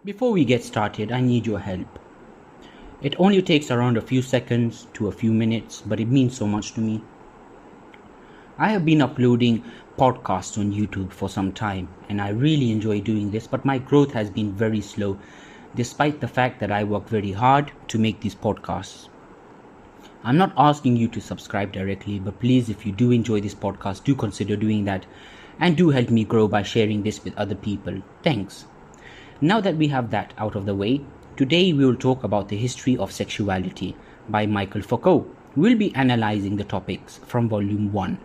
Before we get started, I need your help. It only takes around a few seconds to a few minutes, but it means so much to me. I have been uploading podcasts on YouTube for some time, and I really enjoy doing this, but my growth has been very slow, despite the fact that I work very hard to make these podcasts. I'm not asking you to subscribe directly, but please, if you do enjoy this podcast, do consider doing that, and do help me grow by sharing this with other people. Thanks. Now that we have that out of the way, today we will talk about the history of sexuality by Michel Foucault. We'll be analyzing the topics from volume 1.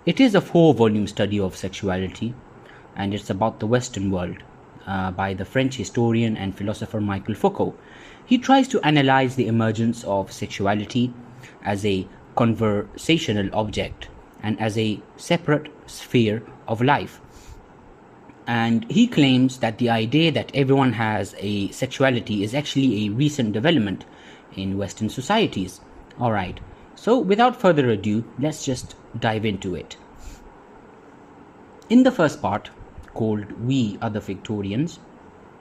It is a 4-volume study of sexuality, and it's about the Western world by the French historian and philosopher Michel Foucault. He tries to analyze the emergence of sexuality as a conversational object and as a separate sphere of life. And he claims that the idea that everyone has a sexuality is actually a recent development in Western societies. Alright, so without further ado, let's just dive into it. In the first part, called We Other Victorians,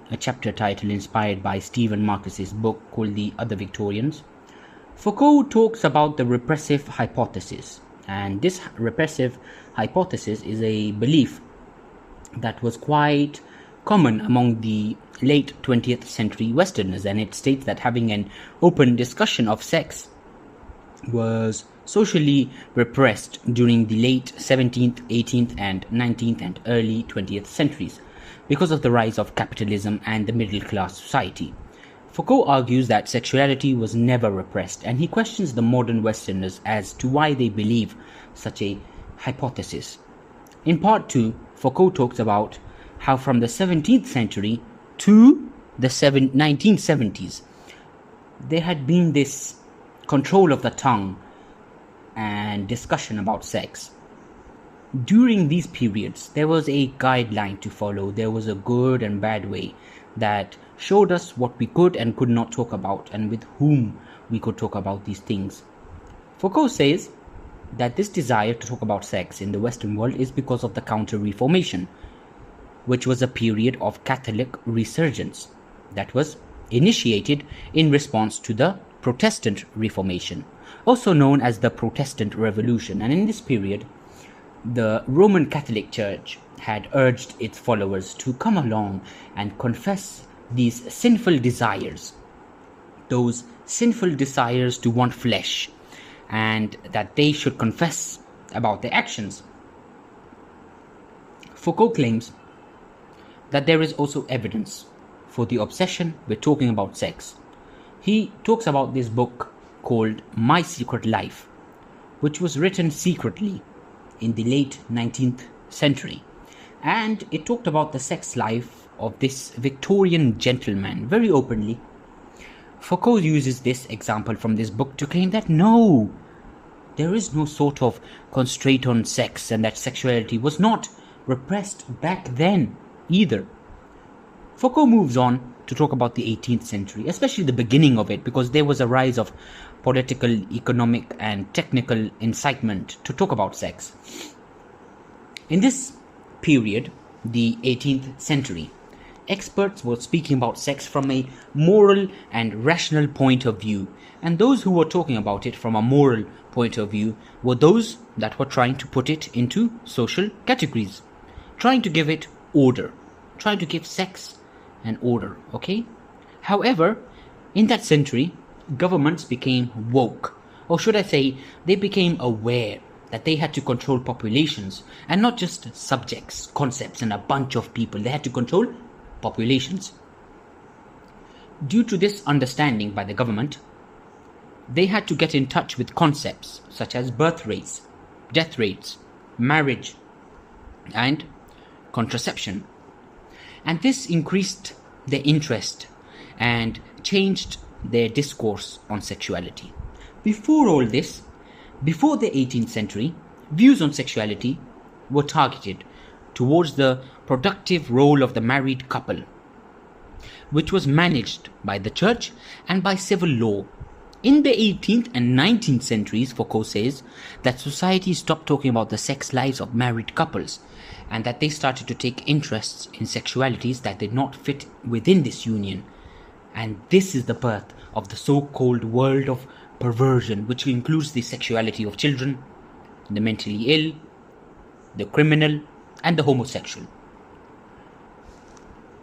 a chapter title inspired by Stephen Marcus's book called The Other Victorians, Foucault talks about the repressive hypothesis. And this repressive hypothesis is a belief that was quite common among the late 20th century Westerners, and it states that having an open discussion of sex was socially repressed during the late 17th, 18th and 19th and early 20th centuries because of the rise of capitalism and the middle class society. Foucault argues that sexuality was never repressed, and he questions the modern Westerners as to why they believe such a hypothesis. In part 2, Foucault talks about how from the 17th century to the 1970s, there had been this control of the tongue and discussion about sex. During these periods, there was a guideline to follow. There was a good and bad way that showed us what we could and could not talk about and with whom we could talk about these things. Foucault says that this desire to talk about sex in the Western world is because of the Counter-Reformation, which was a period of Catholic resurgence that was initiated in response to the Protestant Reformation, also known as the Protestant Revolution. And in this period, the Roman Catholic Church had urged its followers to come along and confess these sinful desires, those sinful desires to want flesh, and that they should confess about their actions. Foucault claims that there is also evidence for the obsession with talking about sex. He talks about this book called My Secret Life, which was written secretly in the late 19th century. And it talked about the sex life of this Victorian gentleman very openly. Foucault uses this example from this book to claim that no, there is no sort of constraint on sex, and that sexuality was not repressed back then either. Foucault moves on to talk about the 18th century, especially the beginning of it, because there was a rise of political, economic and technical incitement to talk about sex. In this period, the 18th century, experts were speaking about sex from a moral and rational point of view, and those who were talking about it from a moral point of view were those that were trying to put it into social categories, trying to give it order, trying to give sex an order, okay? However, in that century, governments became woke, or should I say, they became aware that they had to control populations, and not just subjects, concepts, and a bunch of people. They had to control populations. Due to this understanding by the government, they had to get in touch with concepts such as birth rates, death rates, marriage, and contraception. And this increased their interest and changed their discourse on sexuality. Before all this, before the 18th century, views on sexuality were targeted towards the productive role of the married couple, which was managed by the church and by civil law. In the 18th and 19th centuries, Foucault says that society stopped talking about the sex lives of married couples and that they started to take interests in sexualities that did not fit within this union. And this is the birth of the so-called world of perversion, which includes the sexuality of children, the mentally ill, the criminal, and the homosexual.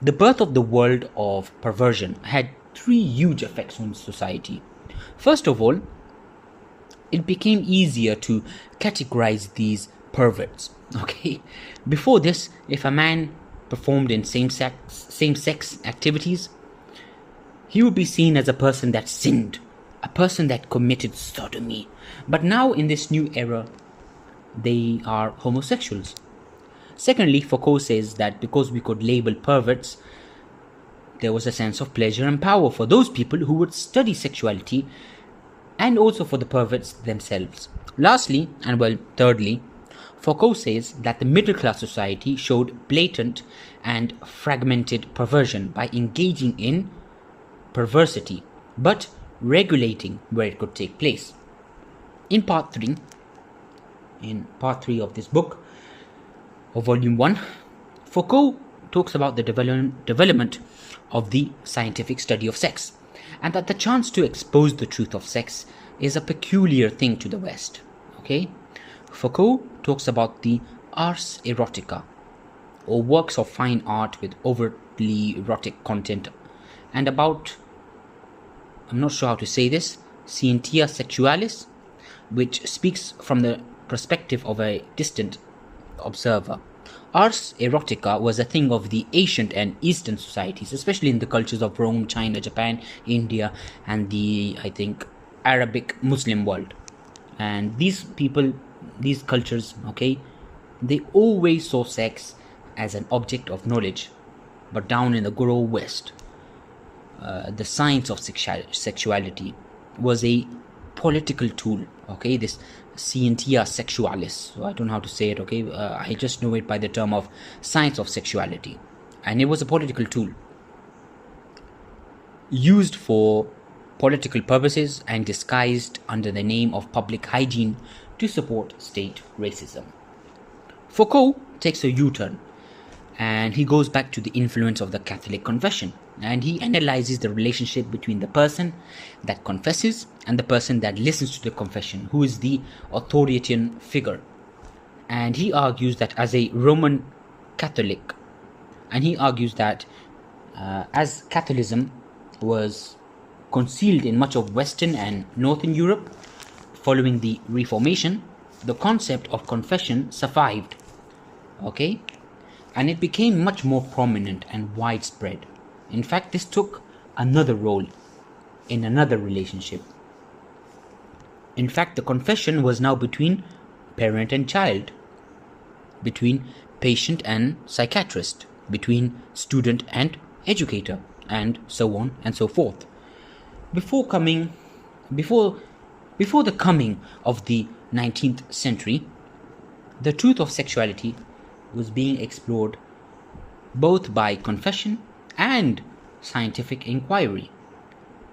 The birth of the world of perversion had three huge effects on society. First of all, it became easier to categorize these perverts. Okay, before this, if a man performed in same-sex activities, he would be seen as a person that sinned, a person that committed sodomy. But now in this new era, they are homosexuals. Secondly, Foucault says that because we could label perverts, there was a sense of pleasure and power for those people who would study sexuality, and also for the perverts themselves. Lastly, and well, thirdly, Foucault says that the middle class society showed blatant and fragmented perversion by engaging in perversity, but regulating where it could take place. In part 3 of this book, or volume 1, Foucault talks about the development of the scientific study of sex, and that the chance to expose the truth of sex is a peculiar thing to the West. Okay? Foucault talks about the ars erotica, or works of fine art with overtly erotic content, and about, I'm not sure how to say this, scientia sexualis, which speaks from the perspective of a distant observer. Ars erotica was a thing of the ancient and Eastern societies, especially in the cultures of Rome, China, Japan, India, and the, I think, Arabic Muslim world. And these people, these cultures, okay, they always saw sex as an object of knowledge. But down in the good old West, the science of sexuality was a political tool, okay, this scientia sexualis, so I don't know how to say it, okay, I just know it by the term of science of sexuality, and it was a political tool used for political purposes and disguised under the name of public hygiene to support state racism. Foucault takes a U-turn and he goes back to the influence of the Catholic confession, and he analyzes the relationship between the person that confesses and the person that listens to the confession, who is the authoritarian figure. And he argues that as a Roman Catholic, and he argues that as Catholicism was concealed in much of Western and Northern Europe following the Reformation, the concept of confession survived, okay, and it became much more prominent and widespread. In fact, this took another role in another relationship. In fact, the confession was now between parent and child, between patient and psychiatrist, between student and educator, and so on and so forth. Before the coming of the 19th century, the truth of sexuality was being explored both by confession and scientific inquiry.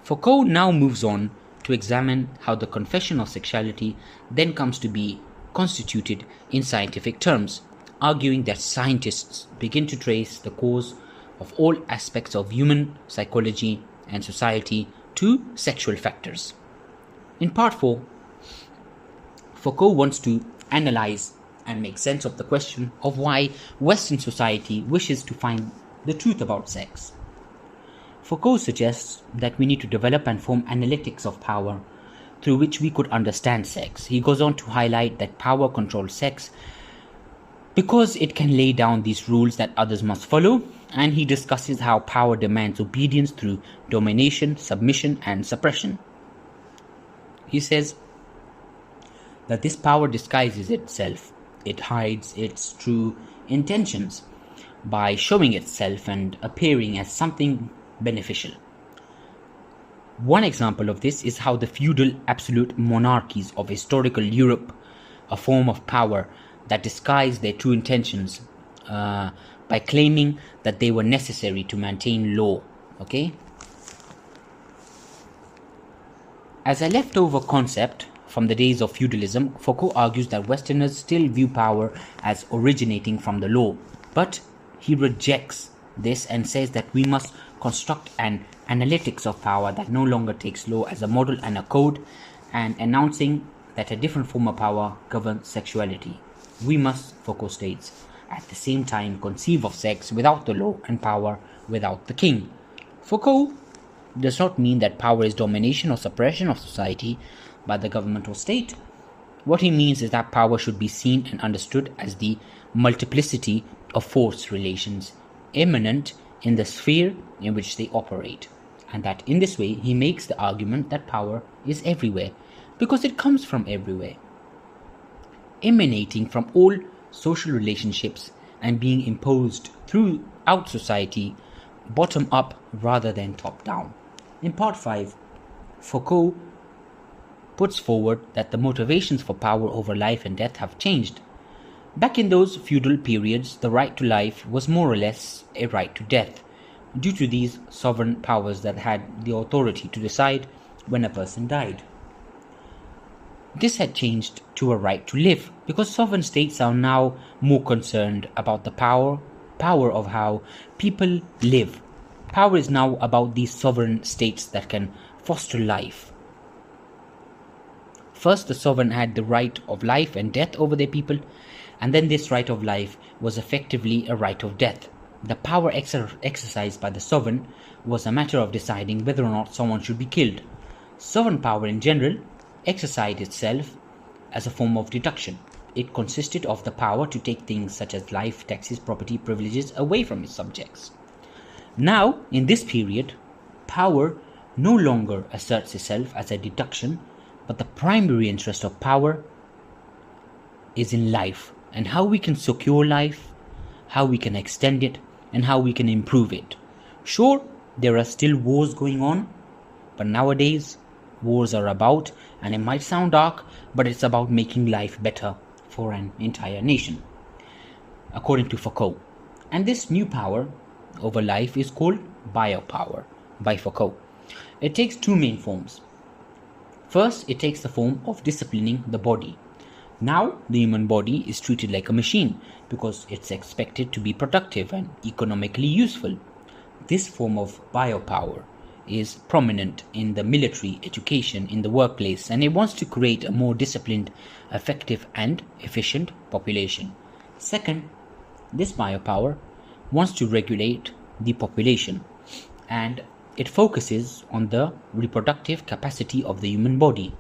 Foucault now moves on to examine how the confession of sexuality then comes to be constituted in scientific terms, arguing that scientists begin to trace the cause of all aspects of human psychology and society to sexual factors. In part 4, Foucault wants to analyze and make sense of the question of why Western society wishes to find the truth about sex. Foucault suggests that we need to develop and form analytics of power through which we could understand sex. He goes on to highlight that power controls sex because it can lay down these rules that others must follow, and he discusses how power demands obedience through domination, submission, and suppression. He says that this power disguises itself. It hides its true intentions by showing itself and appearing as something beneficial. One example of this is how the feudal absolute monarchies of historical Europe, a form of power that disguised their true intentions by claiming that they were necessary to maintain law. Okay? As a leftover concept from the days of feudalism, Foucault argues that Westerners still view power as originating from the law, but he rejects this and says that we must construct an analytics of power that no longer takes law as a model and a code, and announcing that a different form of power governs sexuality. We must, Foucault states, at the same time conceive of sex without the law and power without the king. Foucault does not mean that power is domination or suppression of society by the government or state. What he means is that power should be seen and understood as the multiplicity of force relations immanent in the sphere in which they operate, and that in this way he makes the argument that power is everywhere because it comes from everywhere, emanating from all social relationships and being imposed throughout society bottom up rather than top down. In part 5, Foucault puts forward that the motivations for power over life and death have changed. Back in those feudal periods, the right to life was more or less a right to death, due to these sovereign powers that had the authority to decide when a person died. This had changed to a right to live, because sovereign states are now more concerned about the power of how people live. Power is now about these sovereign states that can foster life. First, the sovereign had the right of life and death over their people, and then this right of life was effectively a right of death. The power exercised by the sovereign was a matter of deciding whether or not someone should be killed. Sovereign power in general exercised itself as a form of deduction. It consisted of the power to take things such as life, taxes, property, privileges away from its subjects. Now, in this period, power no longer asserts itself as a deduction, but the primary interest of power is in life and how we can secure life, how we can extend it, and how we can improve it. Sure, there are still wars going on, but nowadays wars are about, and it might sound dark, but it's about making life better for an entire nation, according to Foucault. And this new power over life is called Biopower by Foucault. It takes two main forms. First, it takes the form of disciplining the body. Now, the human body is treated like a machine because it's expected to be productive and economically useful. This form of biopower is prominent in the military, education, in the workplace, and it wants to create a more disciplined, effective, and efficient population. Second, this biopower wants to regulate the population, and it focuses on the reproductive capacity of the human body.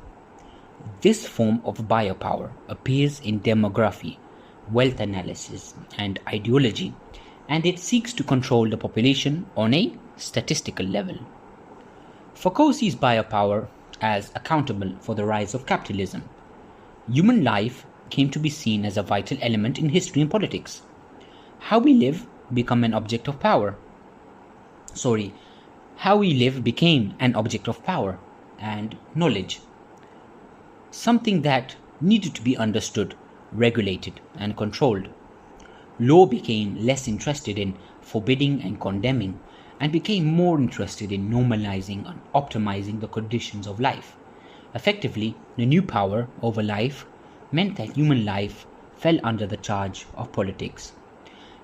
This form of biopower appears in demography, wealth analysis, and ideology, and it seeks to control the population on a statistical level. Foucault sees biopower as accountable for the rise of capitalism. Human life came to be seen as a vital element in history and politics. How we live became an object of power and knowledge. Something that needed to be understood, regulated, and controlled. Law became less interested in forbidding and condemning, and became more interested in normalizing and optimizing the conditions of life. Effectively, the new power over life meant that human life fell under the charge of politics.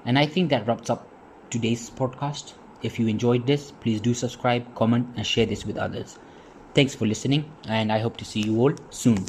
And I think that wraps up today's podcast. If you enjoyed this, please do subscribe, comment, and share this with others. Thanks for listening, and I hope to see you all soon.